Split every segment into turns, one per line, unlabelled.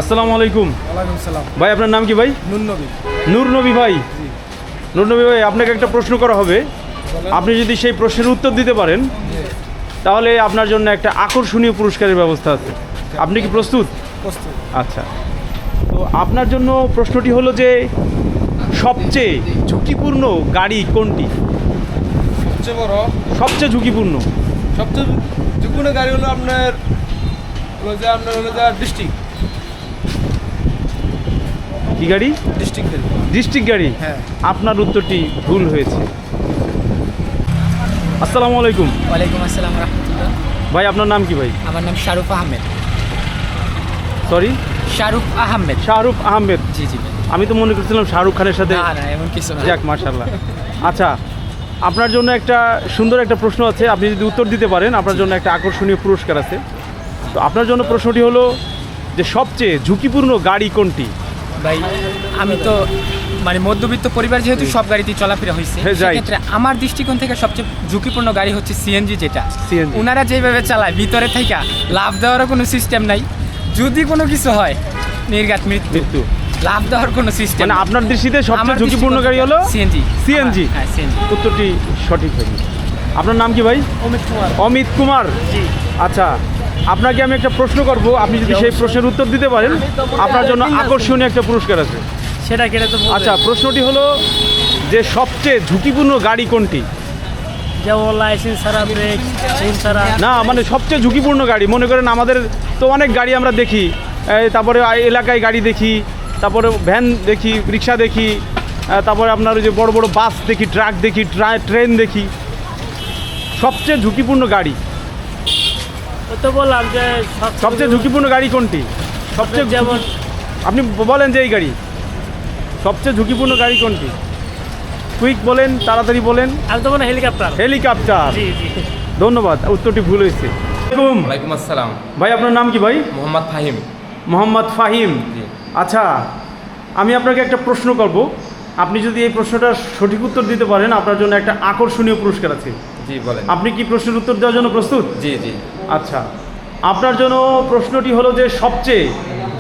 আসসালামু আলাইকুম।
ওয়ালাইকুম সালাম।
ভাই আপনার নাম কি ভাই?
নূর নবী।
নূর নবী ভাই। নূর নবী ভাই, আপনাকে একটা প্রশ্ন করা হবে। আপনি যদি সেই প্রশ্নের উত্তর দিতে পারেন তাহলে আপনার জন্য একটা আকর্ষণীয় পুরস্কারের ব্যবস্থা আছে। আপনি কি প্রস্তুত?
প্রস্তুত।
আচ্ছা, তো আপনার জন্য প্রশ্নটি হলো যে সবচেয়ে ঝুঁকিপূর্ণ গাড়ি কোনটি?
সবচেয়ে বড়,
সবচেয়ে ঝুঁকিপূর্ণ
সবচেয়ে ঝুঁকিপূর্ণ গাড়ি হলো আপনার ডিস্ট্রিক্ট
কি গাড়ি?
ডিস্ট্রিক্ট গাড়ি।
ডিস্ট্রিক্ট গাড়ি?
হ্যাঁ।
আপনার উত্তরটি ভুল হয়েছে। আসসালামু আলাইকুম।
ওয়ালাইকুম আসসালাম রহমতুল্লাহ।
ভাই আপনার নাম কি ভাই?
আমার নাম শাহরুখ আহমেদ।
সরি,
শাহরুখ আহমেদ।
শাহরুখ আহমেদ।
জি জি ভাই।
আমি তো মনে করছিলাম শাহরুখ খানের সাথে।
না না, এমন কিছু না।
যাক, মাশাআল্লাহ। আচ্ছা, আপনার জন্য একটা সুন্দর একটা প্রশ্ন আছে। আপনি যদি উত্তর দিতে পারেন আপনার জন্য একটা আকর্ষণীয় পুরস্কার আছে। তো আপনার জন্য প্রশ্নটি হলো যে সবচেয়ে ঝুঁকিপূর্ণ গাড়ি কোনটি?
ভাই আমি তো মানে মধ্যবিত্ত পরিবার, যেহেতু সব গাড়িতেই চলাফেরা হয়েছে,
হ্যাঁ, right.
সেক্ষেত্রে আমার দৃষ্টিকোণ থেকে সবচেয়ে ঝুঁকিপূর্ণ গাড়ি হচ্ছে সিএনজি। যেটা
CNG
ওনারা যেভাবে চালায়, ভিতরে থেকে লাভ দেওয়ারও কোনো সিস্টেম নাই। যদি কোনো কিছু হয় নির্ঘাত মৃত্যু। লাভ দেওয়ার কোনো সিস্টেম
মানে আপনার দৃষ্টিতে সবচেয়ে ঝুঁকিপূর্ণ গাড়ি হলো
সিএনজি।
CNG?
হ্যাঁ, সিএনজি।
উত্তরটি সঠিক হয়নি। আপনার নাম কি ভাই?
অমিত কুমার।
অমিত কুমার।
জি।
আচ্ছা, আপনাকে আমি একটা প্রশ্ন করব। আপনি যদি সেই প্রশ্নের উত্তর দিতে পারেন আপনার জন্য আকর্ষণীয় একটা পুরস্কার আছে।
সেটা কেটে তো
আচ্ছা, প্রশ্নটি হলো যে সবচেয়ে ঝুঁকিপূর্ণ গাড়ি কোনটি?
যেমন লাইসেন্স ছাড়া, ব্রেক ছাড়া।
না, মানে সবচেয়ে ঝুঁকিপূর্ণ গাড়ি। মনে করেন আমাদের তো অনেক গাড়ি আমরা দেখি, তারপরে এলাকায় গাড়ি দেখি, তারপরে ভ্যান দেখি, রিক্সা দেখি, তারপরে আপনার ওই যে বড় বড় বাস দেখি, ট্রাক দেখি, ট্রেন দেখি। সবচেয়ে ঝুঁকিপূর্ণ গাড়ি,
তো বললাম যে
সবচেয়ে ঝুঁকিপূর্ণ গাড়ি কোনটি? সবচেয়ে
যেমন
আপনি বলেন যে এই গাড়ি সবচেয়ে ঝুঁকিপূর্ণ গাড়ি কোনটি? কুইক বলেন, তাড়াতাড়ি বলেন।
আমি তো মনে হেলিকপ্টার।
হেলিকপ্টার।
জি জি।
ধন্যবাদ, উত্তরটি ভুল হয়েছে।
ওয়ালাইকুম আসসালাম।
ভাই আপনার নাম কি ভাই?
মোহাম্মদ ফাহিম।
মোহাম্মদ ফাহিম।
জি।
আচ্ছা, আমি আপনাকে একটা প্রশ্ন করব। আপনি যদি এই প্রশ্নটার সঠিক উত্তর দিতে পারেন আপনার জন্য একটা আকর্ষণীয় পুরস্কার আছে।
জি বলেন।
আপনি কি প্রশ্নের উত্তর দেওয়ার জন্য প্রস্তুত?
জি জি।
আচ্ছা, আপনার জন্য প্রশ্নটি হলো যে সবচেয়ে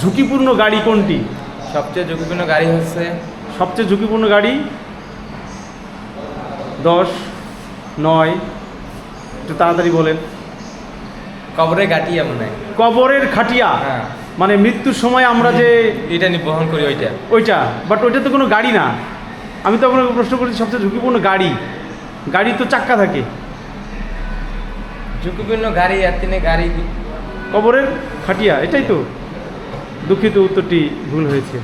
ঝুঁকিপূর্ণ গাড়ি কোনটি?
সবচেয়ে ঝুঁকিপূর্ণ গাড়ি হচ্ছে
সবচেয়ে ঝুঁকিপূর্ণ গাড়ি 10, 9, একটু তাড়াতাড়ি বলেন।
কবরের গাটিয়া মনে হয়।
কবরের খাটিয়া?
হ্যাঁ।
মানে মৃত্যুর সময় আমরা যে
এটা নিয়ে বহন করি ওইটা।
ওইটা, বাট ওইটা তো কোনো গাড়ি না। আমি তো আপনাকে প্রশ্ন করছি সবচেয়ে ঝুঁকিপূর্ণ গাড়ি। গাড়ি তো চাক্কা থাকে।
ঝুঁকিপূর্ণ গাড়ি আর তিনে গাড়ি।
কবরের খাটিয়া, এটাই তো। দুঃখিত, উত্তরটি ভুল হয়েছে।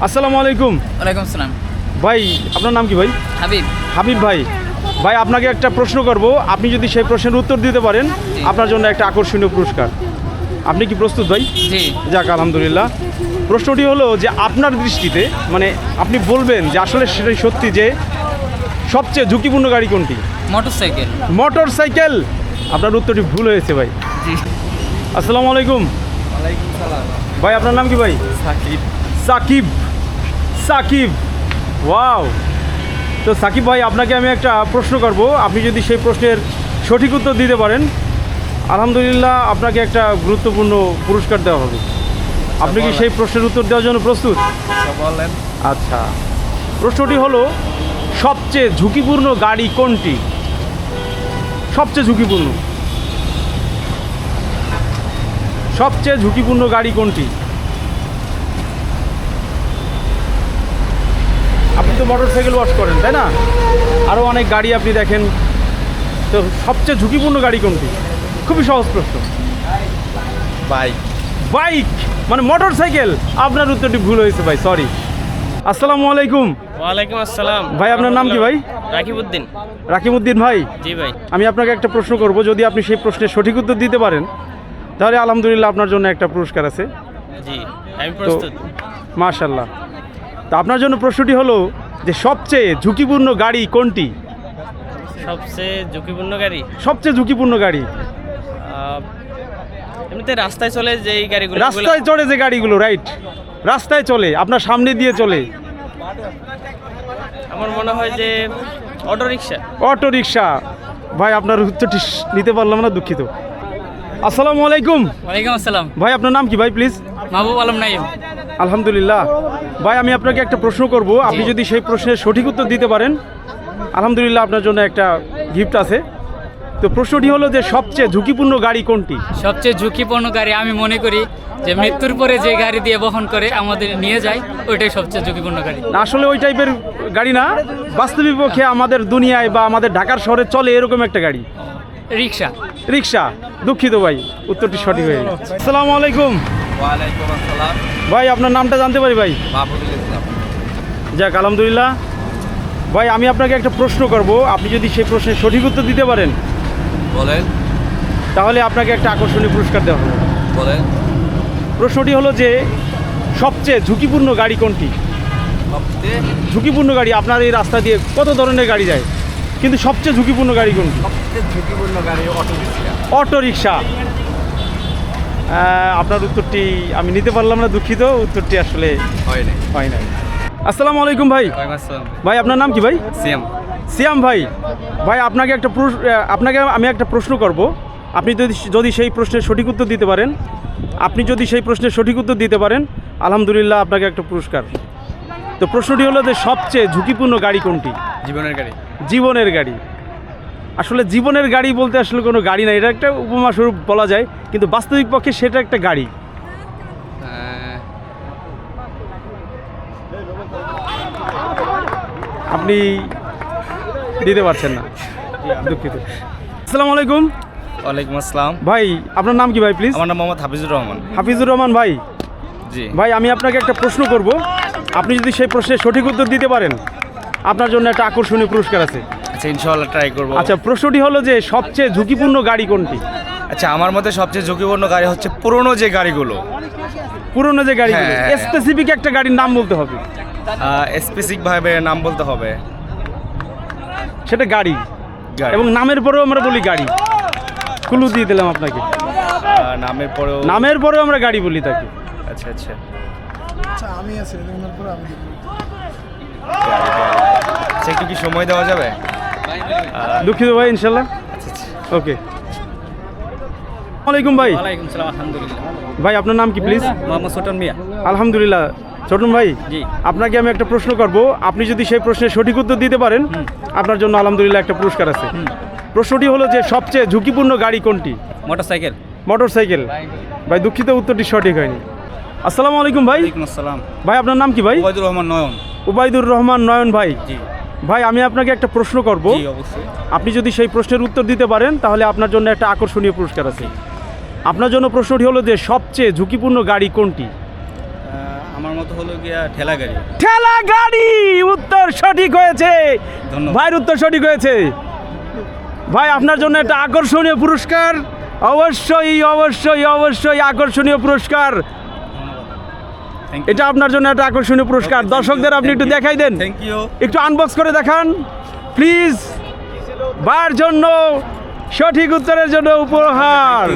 আসসালামু আলাইকুম।
ওয়ালাইকুম আসসালাম।
ভাই আপনার নাম কি ভাই?
হাবিব।
হাবিব ভাই। ভাই আপনাকে একটা প্রশ্ন করব। আপনি যদি সেই প্রশ্নের উত্তর দিতে পারেন আপনার জন্য একটা আকর্ষণীয় পুরস্কার। আপনি কি প্রস্তুত ভাই?
জি।
যাক, আলহামদুলিল্লাহ। প্রশ্নটি হলো যে আপনার দৃষ্টিতে, মানে আপনি বলবেন যে আসলে সেটাই সত্যি যে সবচেয়ে ঝুঁকিপূর্ণ গাড়ি কোনটি?
মোটরসাইকেল।
Motor cycle. আপনার উত্তরটি ভুল হয়েছে ভাই।
জি।
আসসালামু আলাইকুম।
ওয়ালাইকুম সালাম।
ভাই আপনার নাম কি ভাই?
সাকিব।
সাকিব। সাকিব, ওয়াও। তো সাকিব ভাই, আপনাকে আমি একটা প্রশ্ন করব। আপনি যদি সেই প্রশ্নের সঠিক উত্তর দিতে পারেন আলহামদুলিল্লাহ আপনাকে একটা গুরুত্বপূর্ণ পুরস্কার দেওয়া হবে। আপনি কি সেই প্রশ্নের উত্তর দেওয়ার জন্য প্রস্তুত?
বলেন।
আচ্ছা, প্রশ্নটি হলো সবচেয়ে ঝুঁকিপূর্ণ গাড়ি কোনটি? সবচেয়ে ঝুঁকিপূর্ণ, সবচেয়ে ঝুঁকিপূর্ণ গাড়ি কোনটি? আপনি তো মোটর সাইকেল ওয়াশ করেন, তাই না? আরও অনেক গাড়ি আপনি দেখেন, তো সবচেয়ে ঝুঁকিপূর্ণ গাড়ি কোনটি? খুবই সহজ প্রশ্ন।
বাইক।
বাইক মানে মোটর সাইকেল। আপনার উত্তরটি ভুল হয়েছে ভাই, সরি। আসসালামু আলাইকুম।
ওয়ালাইকুম আসসালাম।
ভাই আপনার নাম কি ভাই?
রাকিবউদ্দিন।
রাকিবউদ্দিন ভাই।
জি ভাই।
আমি আপনাকে একটা প্রশ্ন করব। যদি আপনি সেই প্রশ্নের সঠিক উত্তর দিতে পারেন তাহলে আলহামদুলিল্লাহ আপনার জন্য একটা পুরস্কার আছে।
জি, আমি
তো
প্রস্তুত।
মাশাআল্লাহ। তো আপনার জন্য প্রশ্নটি হলো যে সবচেয়ে ঝুঁকিপূর্ণ গাড়ি কোনটি?
সবচেয়ে ঝুঁকিপূর্ণ গাড়ি
সবচেয়ে ঝুঁকিপূর্ণ গাড়ি
এমনিতে রাস্তায় চলে যে এই গাড়িগুলো।
রাস্তায় চড়ে যে গাড়িগুলো, রাইট, রাস্তায় চলে, আপনার সামনে দিয়ে চলে।
আমার মনে হয় যে অটো রিক্সা।
Auto rickshaw. ভাই আপনার উত্তরটি নিতে পারলাম না, দুঃখিত। আসসালামু আলাইকুম।
ওয়ালাইকুম আসসালাম।
ভাই আপনার নাম কি ভাই প্লিজ?
মাহবুব আলম নাইম।
আলহামদুলিল্লাহ। ভাই আমি আপনাকে একটা প্রশ্ন করব, আপনি যদি সেই প্রশ্নের সঠিক উত্তর দিতে পারেন আলহামদুলিল্লাহ আপনার জন্য একটা গিফট আছে। তো প্রশ্নটি হলো যে সবচেয়ে ঝুঁকিপূর্ণ গাড়ি কোনটি?
সবচেয়ে ঝুঁকিপূর্ণ গাড়ি আমি মনে করি যে মৃত্যুর পরে যে গাড়ি দিয়ে বহন করে আমাদের নিয়ে যায় ওইটাই সবচেয়ে ঝুঁকিপূর্ণ গাড়ি।
না, আসলে ওই টাইপের গাড়ি না, বাস্তবিক পক্ষে আমাদের দুনিয়ায় বা আমাদের ঢাকার শহরে চলে এরকম একটা গাড়ি।
রিক্সা।
রিক্সা। দুঃখিত ভাই, উত্তরটি সঠিক হয়ে গেছে। আসসালামু আলাইকুম
ওয়ালাইকুম আসসালাম।
ভাই, আপনার নামটা জানতে পারি ভাই?
মাহবুবুল ইসলাম।
যাক আলহামদুলিল্লাহ। ভাই আমি আপনাকে একটা প্রশ্ন করব, আপনি যদি সেই প্রশ্নের সঠিক উত্তর দিতে পারেন
বলেন।
তাহলে আপনাকে একটা আকর্ষণীয় পুরস্কার দেওয়া হবে।
বলেন।
প্রশ্নটি হলো যে সবচেয়ে ঝুঁকিপূর্ণ গাড়ি কোনটি?
সবচেয়ে
ঝুঁকিপূর্ণ গাড়ি, আপনার এই রাস্তা দিয়ে কত ধরনের গাড়ি যায়, কিন্তু সবচেয়ে ঝুঁকিপূর্ণ গাড়ি কোনটি?
ঝুঁকিপূর্ণ গাড়ি অটোরিক্সা।
Auto rickshaw. আপনার উত্তরটি আমি নিতে পারলাম না, দুঃখিত, উত্তরটি আসলে
হয় নাই।
হয় নাই। আসসালামু আলাইকুম ভাই। ভাই আপনার নাম কি ভাই?
সিএম।
সিয়াম ভাই। ভাই আপনাকে আমি একটা প্রশ্ন করব, আপনি যদি সেই প্রশ্নের সঠিক উত্তর দিতে পারেন, আলহামদুলিল্লাহ আপনাকে একটা পুরস্কার। তো প্রশ্নটি হলো যে সবচেয়ে ঝুঁকিপূর্ণ গাড়ি কোনটি?
জীবনের গাড়ি।
জীবনের গাড়ি। আসলে জীবনের গাড়ি বলতে আসলে কোনো গাড়ি না, এটা একটা উপমা স্বরূপ বলা যায়, কিন্তু বাস্তবিক পক্ষে সেটা একটা গাড়ি। আপনি দিতে পারছেন না, দুঃখিত। আসসালামু আলাইকুম।
ওয়ালাইকুম আসসালাম।
ভাই আপনার নাম কি ভাই প্লিজ?
আমার নাম মোহাম্মদ হাফিজুর রহমান।
হাফিজুর রহমান ভাই।
জি।
ভাই আমি আপনাকে একটা প্রশ্ন করব, আপনি যদি সেই প্রশ্নের সঠিক উত্তর দিতে পারেন আপনার জন্য একটা আকর্ষণীয় পুরস্কার আছে।
আচ্ছা, ইনশাআল্লাহ ট্রাই করব।
আচ্ছা, প্রশ্নটি হলো যে সবচেয়ে ঝুঁকিপূর্ণ গাড়ি কোনটি?
আচ্ছা, আমার মতে সবচেয়ে ঝুঁকিপূর্ণ গাড়ি হচ্ছে পুরনো যে গাড়িগুলো।
পুরনো যে গাড়িগুলো,
হ্যাঁ।
স্পেসিফিক একটা গাড়ির নাম বলতে হবে।
স্পেসিফিকভাবে নাম বলতে হবে।
সেটা গাড়ি,
গাড়ি।
এবং নামের পরেও আমরা বলি গাড়ি। ক্লু দিয়ে দিলাম আপনাকে,
নামের পরেও।
নামের পরেও আমরা গাড়ি বলি তাকে।
আচ্ছা আচ্ছা। আচ্ছা, একটু কি সময় দেওয়া যাবে?
দুঃখিত ভাই, ইনশাল্লাহ। ওকে। ওয়ালাইকুম ভাই।
ওয়ালাইকুম সালাম। আলহামদুলিল্লাহ।
ভাই আপনার নাম কি প্লিজ?
মোহাম্মদ ছোটন মিয়া।
আলহামদুলিল্লাহ। ছোটন ভাই,
জি।
আপনাকে আমি একটা প্রশ্ন করব, আপনি যদি সেই প্রশ্নের সঠিক উত্তর দিতে পারেন আপনার জন্য আলহামদুলিল্লাহ একটা পুরস্কার আছে। প্রশ্নটি হলো যে সবচেয়ে ঝুঁকিপূর্ণ গাড়ি কোনটি?
মোটরসাইকেল।
মোটরসাইকেল। ভাই দুঃখিত, উত্তরটি সঠিক হয়নি। আসসালামু আলাইকুম ভাই।
ওয়ালাইকুম আসসালাম।
ভাই আপনার নাম কি ভাই?
ওবায়দুর রহমান নয়ন।
উবাইদুর রহমান নয়ন ভাই।
জি।
ভাই আমি আপনাকে একটা প্রশ্ন করব,
জি অবশ্যই।
আপনি যদি সেই প্রশ্নের উত্তর দিতে পারেন তাহলে আপনার জন্য একটা আকর্ষণীয় পুরস্কার আছে। আপনার জন্য প্রশ্নটি হলো যে সবচেয়ে ঝুঁকিপূর্ণ গাড়ি কোনটি?
আমার মতো হলো গিয়া ঠেলা গাড়ি।
ঠেলা গাড়ি। উত্তর সঠিক হয়েছে।
ধন্যবাদ।
ভাইয়ের উত্তর সঠিক হয়েছে। ভাই আপনার জন্য একটা আকর্ষণীয় পুরস্কার, অবশ্যই অবশ্যই অবশ্যই আকর্ষণীয় পুরস্কার। এটা আপনার জন্য একটা আকর্ষণীয় পুরস্কার। দর্শকদের আপনি একটু দেখাই দেন,
থ্যাংক ইউ।
একটু আনবক্স করে দেখান প্লিজ। ভাইয়ের জন্য সঠিক উত্তরের জন্য উপহার।